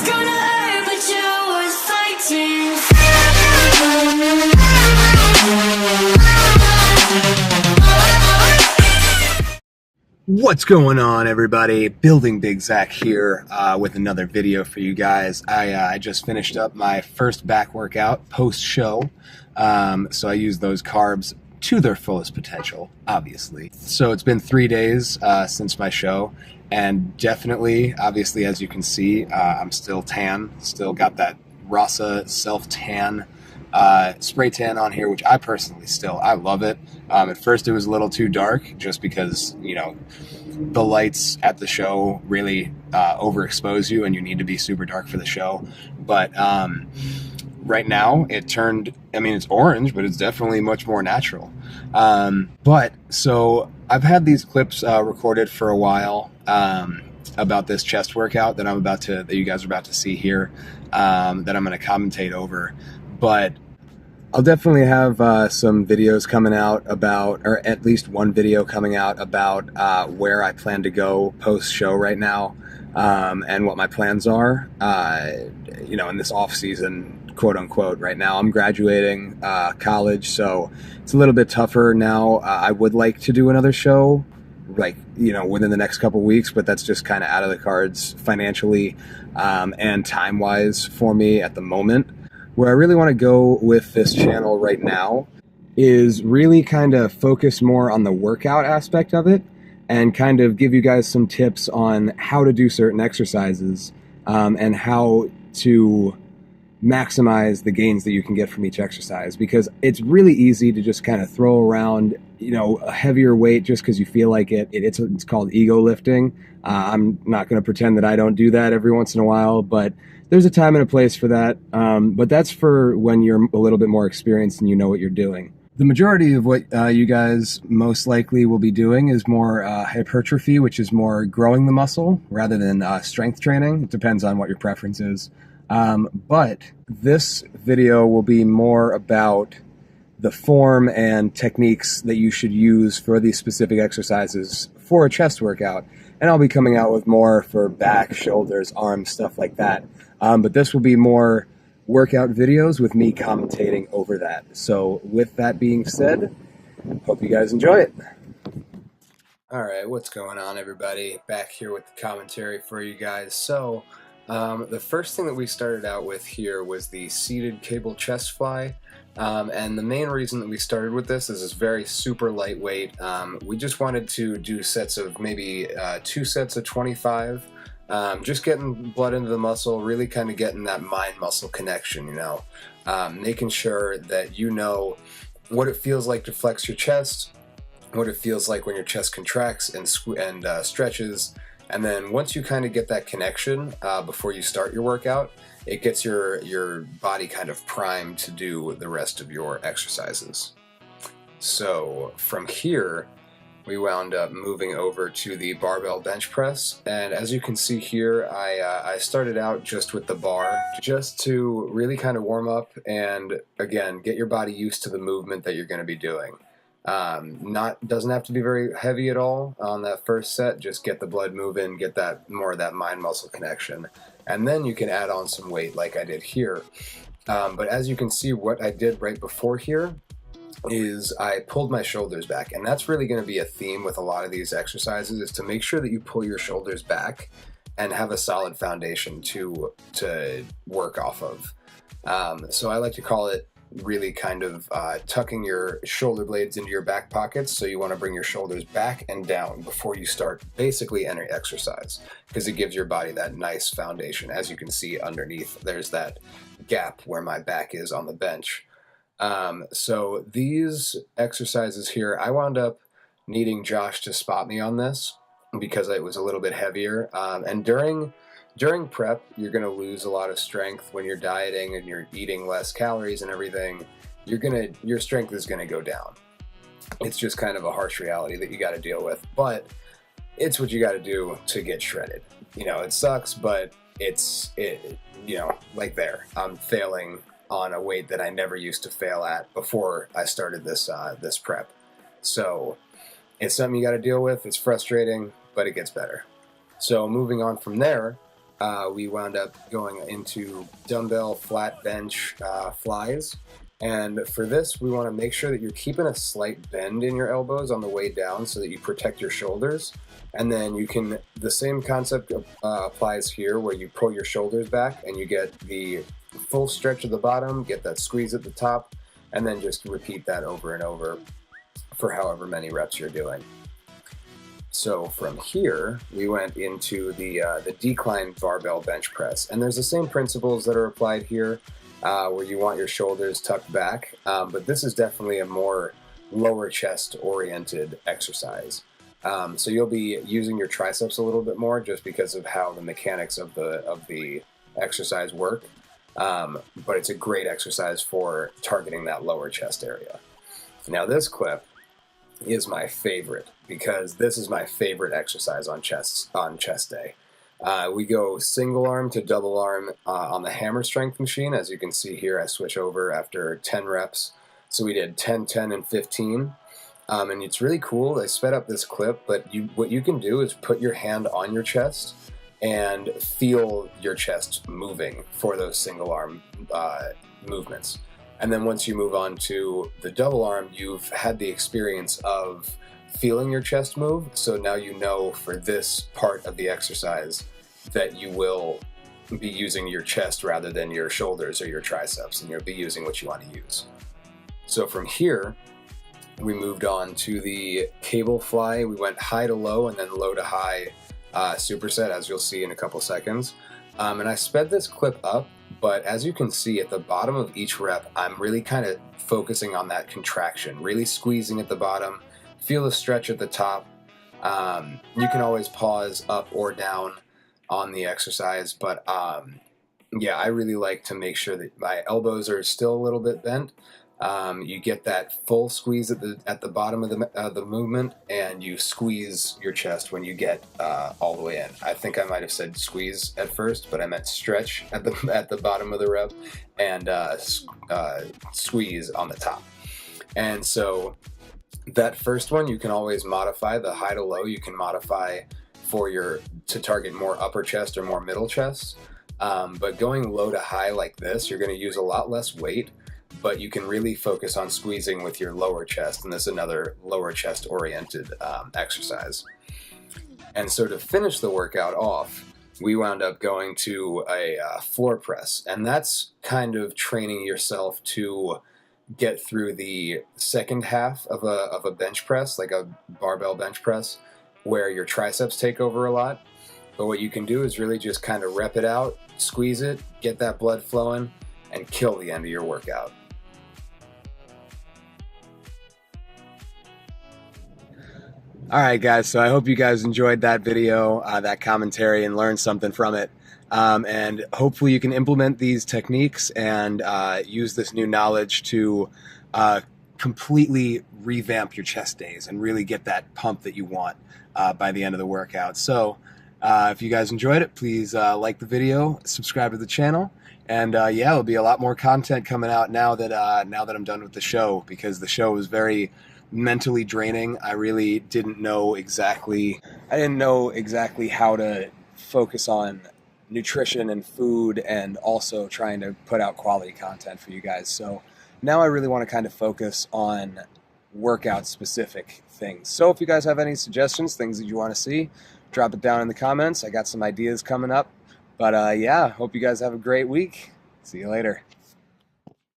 gonna hurt, but you're worth fighting. What's going on, everybody? Building Big Zach here with another video for you guys. I just finished up my first back workout post-show, so I used those carbs to their fullest potential, obviously. So it's been 3 days since my show, and definitely, obviously, as you can see, I'm still tan, still got that Rasa self-tan spray tan on here, which I personally I love it. At first it was a little too dark just because, you know, the lights at the show really overexpose you and you need to be super dark for the show. But right now it turned, I mean, it's orange, but it's definitely much more natural. But so I've had these clips recorded for a while about this chest workout that you guys are about to see here, that I'm going to commentate over. But I'll definitely have some videos coming out about, or at least one video coming out about where I plan to go post-show right now, and what my plans are, you know, in this off-season, quote-unquote. Right now I'm graduating college, so it's a little bit tougher now. I would like to do another show, like, you know, within the next couple weeks, but that's just kind of out of the cards financially and time-wise for me at the moment. Where I really want to go with this channel right now is really kind of focus more on the workout aspect of it and kind of give you guys some tips on how to do certain exercises and how to maximize the gains that you can get from each exercise, because it's really easy to just kind of throw around, you know, a heavier weight just because you feel like it. It's called ego lifting. I'm not going to pretend that I don't do that every once in a while, but there's a time and a place for that, but that's for when you're a little bit more experienced and you know what you're doing. The majority of what you guys most likely will be doing is more hypertrophy, which is more growing the muscle rather than strength training. It depends on what your preference is. But this video will be more about the form and techniques that you should use for these specific exercises for a chest workout. And I'll be coming out with more for back, shoulders, arms, stuff like that. But this will be more workout videos with me commentating over that. So with that being said, hope you guys enjoy it. All right, what's going on, everybody? Back here with the commentary for you guys. So the first thing that we started out with here was the seated cable chest fly. And the main reason that we started with this is it's very super lightweight. We just wanted to do sets of maybe 2 sets of 25. Just getting blood into the muscle, really kind of getting that mind-muscle connection, you know, making sure that you know what it feels like to flex your chest, what it feels like when your chest contracts and stretches, and then once you kind of get that connection before you start your workout, it gets your body kind of primed to do the rest of your exercises. So from here, we wound up moving over to the barbell bench press, and as you can see here, I started out just with the bar, just to really kind of warm up and, again, get your body used to the movement that you're going to be doing. Doesn't have to be very heavy at all on that first set, just get the blood moving, get that more of that mind-muscle connection, and then you can add on some weight like I did here. But as you can see, what I did right before here is I pulled my shoulders back, and that's really going to be a theme with a lot of these exercises, is to make sure that you pull your shoulders back and have a solid foundation to work off of. So I like to call it really kind of tucking your shoulder blades into your back pockets. So you want to bring your shoulders back and down before you start basically any exercise, because it gives your body that nice foundation. As you can see underneath, there's that gap where my back is on the bench. So these exercises here, I wound up needing Josh to spot me on this because it was a little bit heavier. And during prep, you're going to lose a lot of strength when you're dieting and you're eating less calories and everything. Your strength is going to go down. It's just kind of a harsh reality that you got to deal with, but it's what you got to do to get shredded. You know, it sucks, but you know, like there, I'm failing on a weight that I never used to fail at before I started this prep. So it's something you got to deal with. It's frustrating, but it gets better. So moving on from there, we wound up going into dumbbell flat bench flies. And for this, we want to make sure that you're keeping a slight bend in your elbows on the way down so that you protect your shoulders. And then the same concept applies here, where you pull your shoulders back and you get the full stretch at the bottom, get that squeeze at the top, and then just repeat that over and over for however many reps you're doing. So from here, we went into the decline barbell bench press. And there's the same principles that are applied here, where you want your shoulders tucked back, but this is definitely a more lower chest oriented exercise. So you'll be using your triceps a little bit more just because of how the mechanics of the exercise work. But it's a great exercise for targeting that lower chest area. Now this clip is my favorite because this is my favorite exercise on chest day. We go single arm to double arm on the hammer strength machine. As you can see here, I switch over after 10 reps. So we did 10, 10, and 15. And it's really cool. I sped up this clip, but what you can do is put your hand on your chest and feel your chest moving for those single arm movements. And then once you move on to the double arm, you've had the experience of feeling your chest move. So now you know for this part of the exercise that you will be using your chest rather than your shoulders or your triceps, and you'll be using what you want to use. So from here, we moved on to the cable fly. We went high to low and then low to high superset, as you'll see in a couple seconds. And I sped this clip up, but as you can see at the bottom of each rep, I'm really kind of focusing on that contraction, really squeezing at the bottom, feel the stretch at the top. You can always pause up or down on the exercise, but yeah, I really like to make sure that my elbows are still a little bit bent. You get that full squeeze at the bottom of the movement, and you squeeze your chest when you get all the way in. I think I might have said squeeze at first, but I meant stretch at the bottom of the rep, and squeeze on the top. And so that first one you can always modify. The high to low you can modify to target more upper chest or more middle chest. But going low to high like this, you're going to use a lot less weight, but you can really focus on squeezing with your lower chest, and this is another lower chest oriented exercise. And so to finish the workout off, we wound up going to a floor press, and that's kind of training yourself to get through the second half of a bench press, like a barbell bench press, where your triceps take over a lot. But what you can do is really just kind of rep it out, squeeze it, get that blood flowing, and kill the end of your workout. All right, guys, so I hope you guys enjoyed that video, that commentary, and learned something from it. And hopefully you can implement these techniques and use this new knowledge to completely revamp your chest days and really get that pump that you want by the end of the workout. So if you guys enjoyed it, please like the video, subscribe to the channel, and yeah, there'll be a lot more content coming out now that I'm done with the show, because the show was very mentally draining. I really didn't know exactly how to focus on nutrition and food, and also trying to put out quality content for you guys. So now I really want to kind of focus on workout specific things. So if you guys have any suggestions, things that you want to see, drop it down in the comments. I got some ideas coming up. But yeah, hope you guys have a great week. See you later.